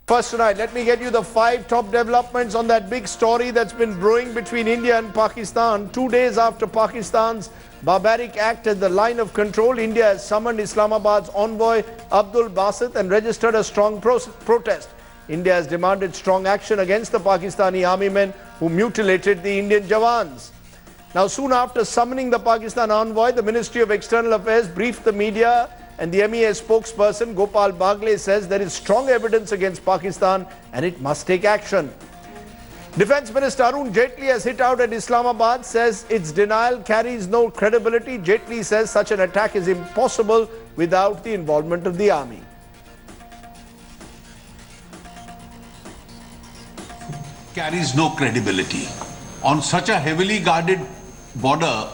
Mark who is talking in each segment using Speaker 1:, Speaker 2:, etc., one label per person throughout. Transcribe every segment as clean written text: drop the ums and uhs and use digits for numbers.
Speaker 1: First tonight, let me get you the 5 top developments on that big story that's been brewing between India and Pakistan. 2 days after Pakistan's barbaric act at the line of control, India has summoned Islamabad's envoy Abdul Basit and registered a strong protest. India has demanded strong action against the Pakistani army men who mutilated the Indian Jawans. Now, soon after summoning the Pakistan envoy, the Ministry of External Affairs briefed the media, and the MEA spokesperson Gopal Bagle says there is strong evidence against Pakistan and it must take action. Defence Minister Arun Jaitley has hit out at Islamabad, says its denial carries no credibility. Jaitley says such an attack is impossible without the involvement of the army.
Speaker 2: Carries no credibility. On such a heavily guarded border,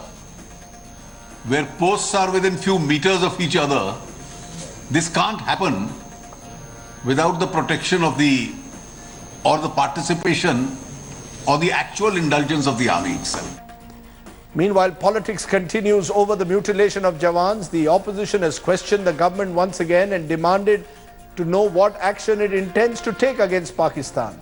Speaker 2: where posts are within few meters of each other, this can't happen without the protection of the participation or the actual indulgence of the army itself.
Speaker 1: Meanwhile, politics continues over the mutilation of Jawans. The opposition has questioned the government once again and demanded to know what action it intends to take against Pakistan.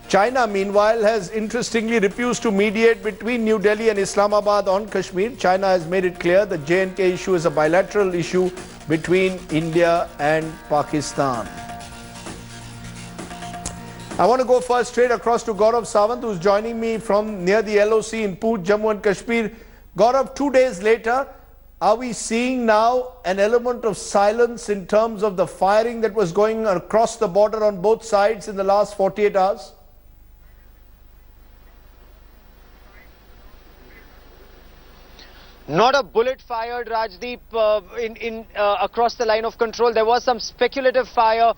Speaker 1: China, meanwhile, has interestingly refused to mediate between New Delhi and Islamabad on Kashmir. China has made it clear the J&K issue is a bilateral issue between India and Pakistan. I want to go first straight across to Gaurav Sawant, who's joining me from near the LOC in Poonch, Jammu and Kashmir. Gaurav, 2 days later, are we seeing now an element of silence in terms of the firing that was going across the border on both sides in the last 48 hours?
Speaker 3: Not a bullet fired, Rajdeep, across the line of control. There was some speculative fire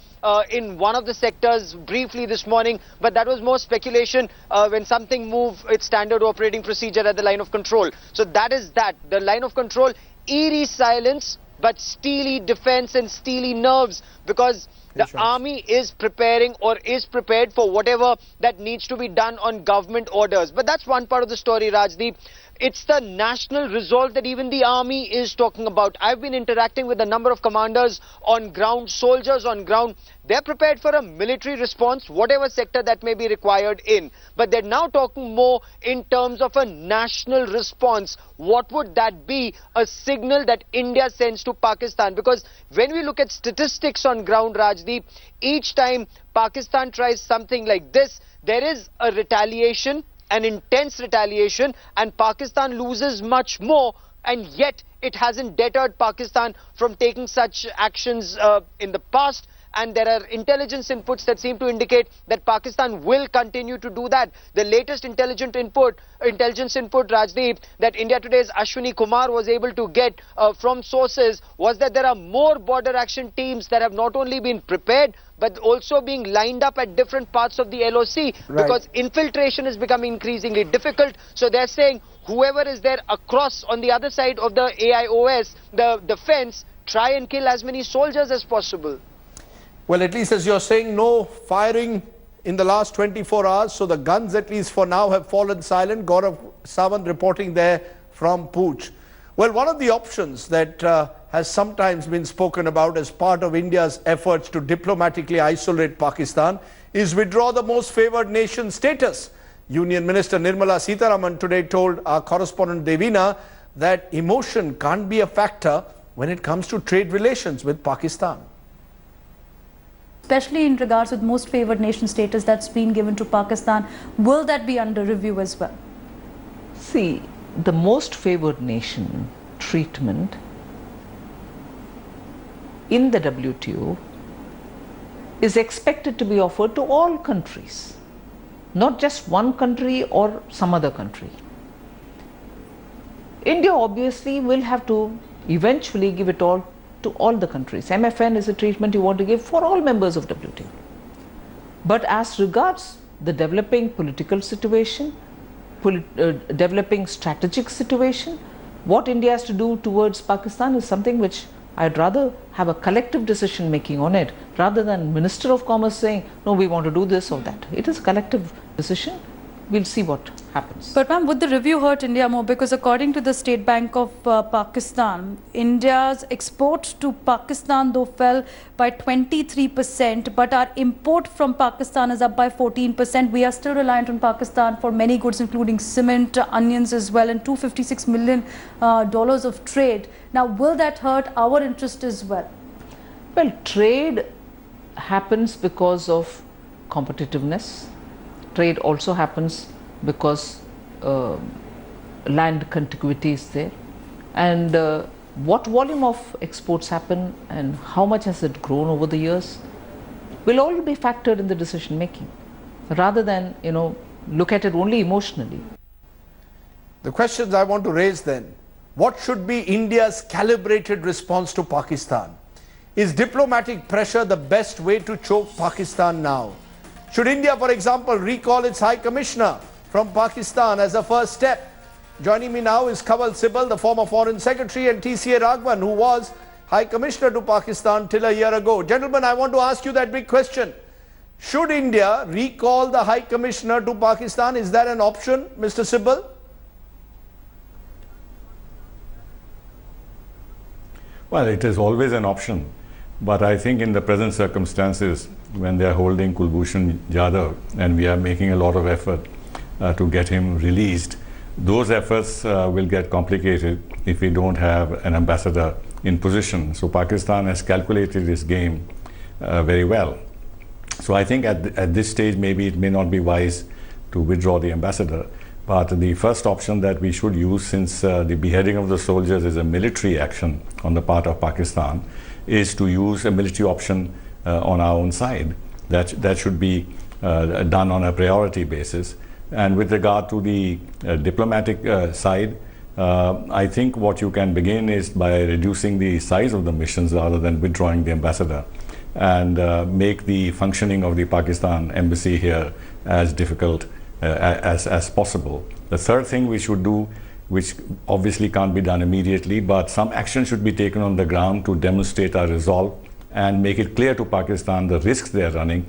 Speaker 3: in one of the sectors briefly this morning, but that was more speculation. When something moves, it's standard operating procedure at the line of control. So that is that. The line of control, eerie silence, but steely defense and steely nerves, because the army is preparing or is prepared for whatever that needs to be done on government orders. But that's one part of the story, Rajdeep. It's the national resolve that even the army is talking about. I've been interacting with a number of commanders on ground, soldiers on ground. They're prepared for a military response, whatever sector that may be required in. But they're now talking more in terms of a national response. What would that be? A signal that India sends to Pakistan. Because when we look at statistics on ground, Rajdeep, each time Pakistan tries something like this, there is a retaliation, an intense retaliation, and Pakistan loses much more, and yet it hasn't deterred Pakistan from taking such actions in the past. And there are intelligence inputs that seem to indicate that Pakistan will continue to do that. The latest intelligence input, Rajdeep, that India Today's Ashwini Kumar was able to get from sources was that there are more border action teams that have not only been prepared, but also being lined up at different parts of the LOC, because infiltration is becoming increasingly difficult. So they're saying whoever is there across on the other side of the AIOS, the fence, try and kill as many soldiers as possible.
Speaker 1: Well, at least as you're saying, no firing in the last 24 hours. So the guns, at least for now, have fallen silent. Gaurav Sawant reporting there from Poonch. Well, one of the options that has sometimes been spoken about as part of India's efforts to diplomatically isolate Pakistan is withdraw the most favored nation status. Union Minister Nirmala Sitharaman today told our correspondent Devina that emotion can't be a factor when it comes to trade relations with Pakistan.
Speaker 4: Especially in regards with most favored nation status that's been given to Pakistan, will that be under review as well?
Speaker 5: See, the most favored nation treatment in the WTO is expected to be offered to all countries, not just one country or some other country. India obviously will have to eventually give it all to all the countries. MFN is a treatment you want to give for all members of WTO. But as regards the developing political situation, developing strategic situation, what India has to do towards Pakistan is something which I'd rather have a collective decision making on it, rather than Minister of Commerce saying, no, we want to do this or that. It is a collective decision we'll see what happens.
Speaker 4: But ma'am, would the review hurt India more? Because according to the State Bank of Pakistan, India's export to Pakistan though fell by 23%, but our import from Pakistan is up by 14%. We are still reliant on Pakistan for many goods, including cement, onions as well, and $256 million of trade. Now, will that hurt our interest as well?
Speaker 5: Well, trade happens because of competitiveness. Trade also happens because land contiguity is there, and what volume of exports happen and how much has it grown over the years will all be factored in the decision making, rather than look at it only emotionally.
Speaker 1: The questions I want to raise then: what should be India's calibrated response to Pakistan? Is diplomatic pressure the best way to choke Pakistan now? Should India, for example, recall its High Commissioner from Pakistan as a first step? Joining me now is Kanwal Sibal, the former Foreign Secretary, and TCA Raghavan, who was High Commissioner to Pakistan till a year ago. Gentlemen, I want to ask you that big question. Should India recall the High Commissioner to Pakistan? Is that an option, Mr. Sibal?
Speaker 6: Well, it is always an option. But I think in the present circumstances, when they are holding Kulbhushan Jadhav and we are making a lot of effort to get him released, those efforts will get complicated if we don't have an ambassador in position. So Pakistan has calculated this game very well. So I think at this stage, maybe it may not be wise to withdraw the ambassador. But the first option that we should use, since the beheading of the soldiers is a military action on the part of Pakistan, is to use a military option on our own side. That should be done on a priority basis. And with regard to the diplomatic side, I think what you can begin is by reducing the size of the missions rather than withdrawing the ambassador, and make the functioning of the Pakistan embassy here as difficult as possible. The third thing we should do, which obviously can't be done immediately, but some action should be taken on the ground to demonstrate our resolve and make it clear to Pakistan the risks they are running,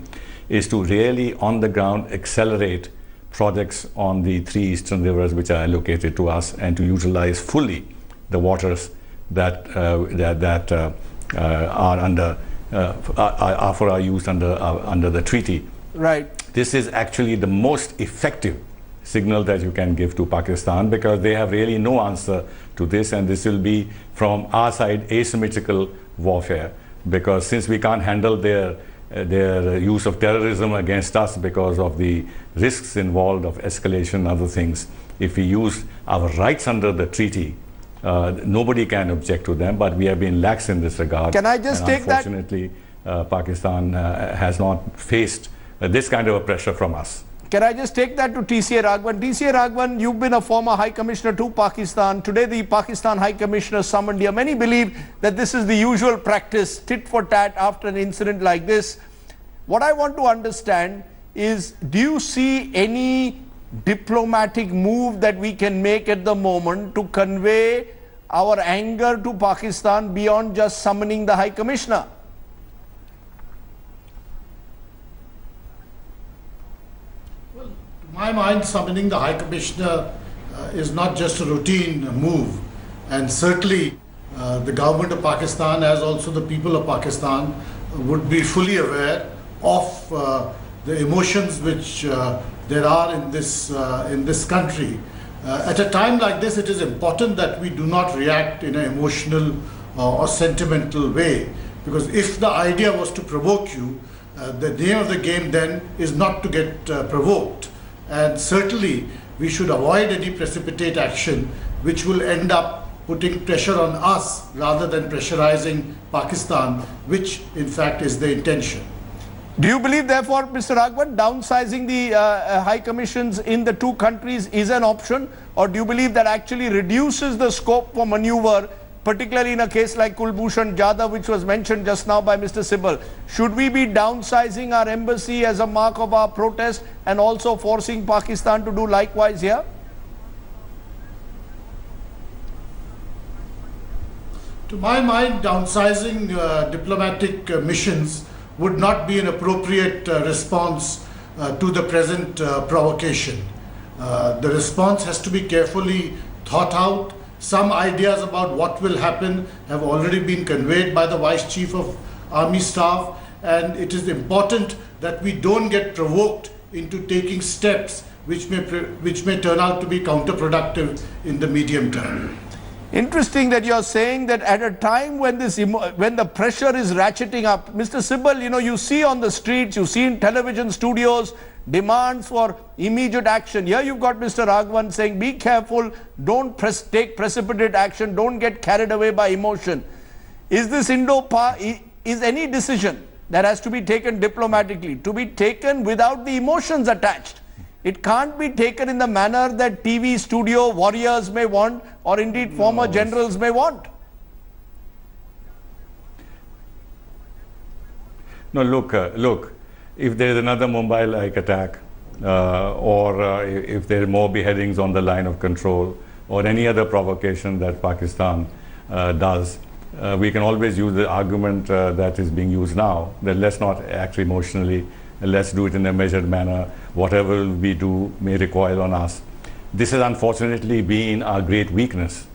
Speaker 6: is to really on the ground accelerate projects on the 3 eastern rivers which are allocated to us, and to utilize fully the waters that are for our use under the treaty.
Speaker 1: Right.
Speaker 6: This is actually the most effective signal that you can give to Pakistan, because they have really no answer to this, and this will be from our side asymmetrical warfare, because since we can't handle their use of terrorism against us because of the risks involved of escalation and other things, if we use our rights under the treaty, nobody can object to them, but we have been lax in this regard.
Speaker 1: Can I just take that?
Speaker 6: Unfortunately, Pakistan has not faced this kind of a pressure from us.
Speaker 1: Can I just take that to TCA Raghavan? TCA Raghavan, you've been a former High Commissioner to Pakistan. Today the Pakistan High Commissioner summoned here. Many believe that this is the usual practice, tit for tat after an incident like this. What I want to understand is, do you see any diplomatic move that we can make at the moment to convey our anger to Pakistan beyond just summoning the High Commissioner?
Speaker 7: To my mind, summoning the High Commissioner is not just a routine move, and certainly the government of Pakistan, as also the people of Pakistan, would be fully aware of the emotions which there are in this country. At a time like this, it is important that we do not react in an emotional or sentimental way, because if the idea was to provoke you, the name of the game then is not to get provoked. And certainly we should avoid any precipitate action which will end up putting pressure on us rather than pressurizing Pakistan, which in fact is the intention.
Speaker 1: Do you believe, therefore, Mr. Raghavan, downsizing the high commissions in the two countries is an option, or do you believe that actually reduces the scope for maneuver, particularly in a case like Kulbhushan Jadhav, which was mentioned just now by Mr. Sibal? Should we be downsizing our embassy as a mark of our protest and also forcing Pakistan to do likewise here?
Speaker 7: To my mind, downsizing diplomatic missions would not be an appropriate response to the present provocation. The response has to be carefully thought out. Some ideas about what will happen have already been conveyed by the Vice Chief of Army Staff, and it is important that we don't get provoked into taking steps which may turn out to be counterproductive in the medium term.
Speaker 1: Interesting that you're saying that at a time when when the pressure is ratcheting up, Mr. Sibal, you see on the streets, you see in television studios, demands for immediate action. Here you've got Mr. Raghavan saying, be careful, don't take precipitate action, don't get carried away by emotion. Is this Indo-Pak, is any decision that has to be taken diplomatically to be taken without the emotions attached? It can't be taken in the manner that TV studio warriors may want, or indeed former generals may want.
Speaker 6: No, look, if there is another Mumbai-like attack, or if there are more beheadings on the line of control, or any other provocation that Pakistan does, we can always use the argument that is being used now, that let's not act emotionally, let's do it in a measured manner. Whatever we do may recoil on us. This has unfortunately been our great weakness,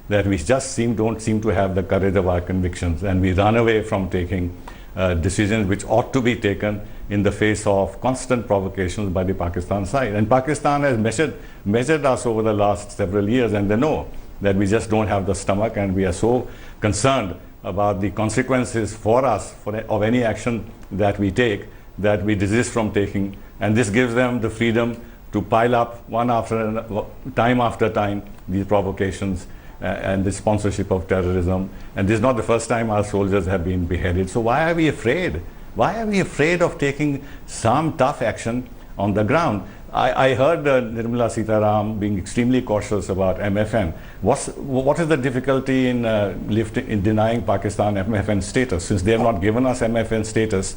Speaker 6: that we just don't seem to have the courage of our convictions, and we run away from taking decisions which ought to be taken in the face of constant provocations by the Pakistan side. And Pakistan has measured us over the last several years, and they know that we just don't have the stomach, and we are so concerned about the consequences for us of any action that we take, that we desist from taking. And this gives them the freedom to pile up time after time these provocations and the sponsorship of terrorism. And this is not the first time our soldiers have been beheaded. So why are we afraid? Why are we afraid of taking some tough action on the ground? I heard Nirmala Sitaram being extremely cautious about MFN. What is the difficulty in denying Pakistan MFN status? Since they have not given us MFN status,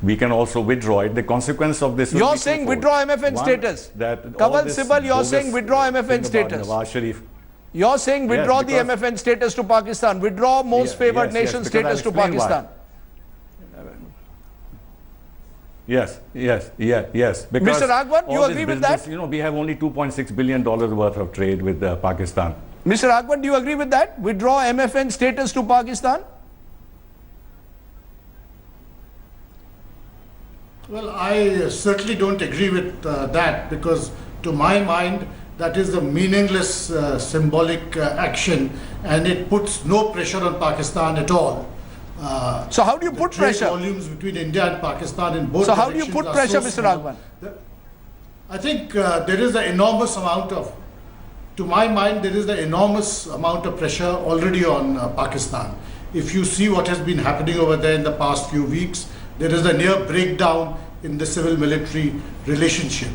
Speaker 6: we can also withdraw it. The consequence of this...
Speaker 1: You're saying withdraw MFN status. Kawal Sibal, you're saying withdraw MFN status. You're saying withdraw the MFN status to Pakistan. Withdraw most favored nation status to Pakistan.
Speaker 6: Yes. Because
Speaker 1: Mr. Raghavan, you agree with that?
Speaker 6: We have only $2.6 billion worth of trade with Pakistan.
Speaker 1: Mr. Raghavan, do you agree with that? Withdraw MFN status to Pakistan?
Speaker 7: Well, I certainly don't agree with that, because to my mind that is a meaningless symbolic action, and it puts no pressure on Pakistan at all.
Speaker 1: So how do you put pressure?
Speaker 7: Volumes between India and Pakistan in both
Speaker 1: So how do you put pressure, Mr. Raghavan?
Speaker 7: I think there is an enormous amount of, to my mind, there is an enormous amount of pressure already on Pakistan. If you see what has been happening over there in the past few weeks, there is a near breakdown in the civil-military relationship.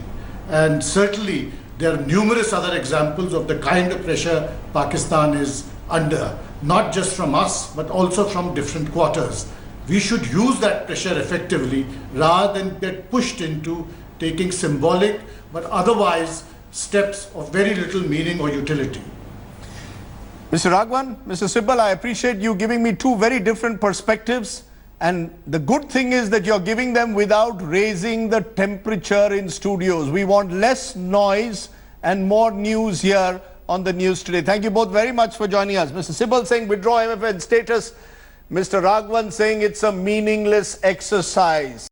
Speaker 7: And certainly there are numerous other examples of the kind of pressure Pakistan is under, not just from us, but also from different quarters. We should use that pressure effectively rather than get pushed into taking symbolic, but otherwise steps of very little meaning or utility.
Speaker 1: Mr. Raghavan, Mr. Sibal, I appreciate you giving me two very different perspectives. And the good thing is that you're giving them without raising the temperature in studios. We want less noise and more news here on the news today. Thank you both very much for joining us. Mr. Sibal saying withdraw MFN status. Mr. Raghavan saying it's a meaningless exercise.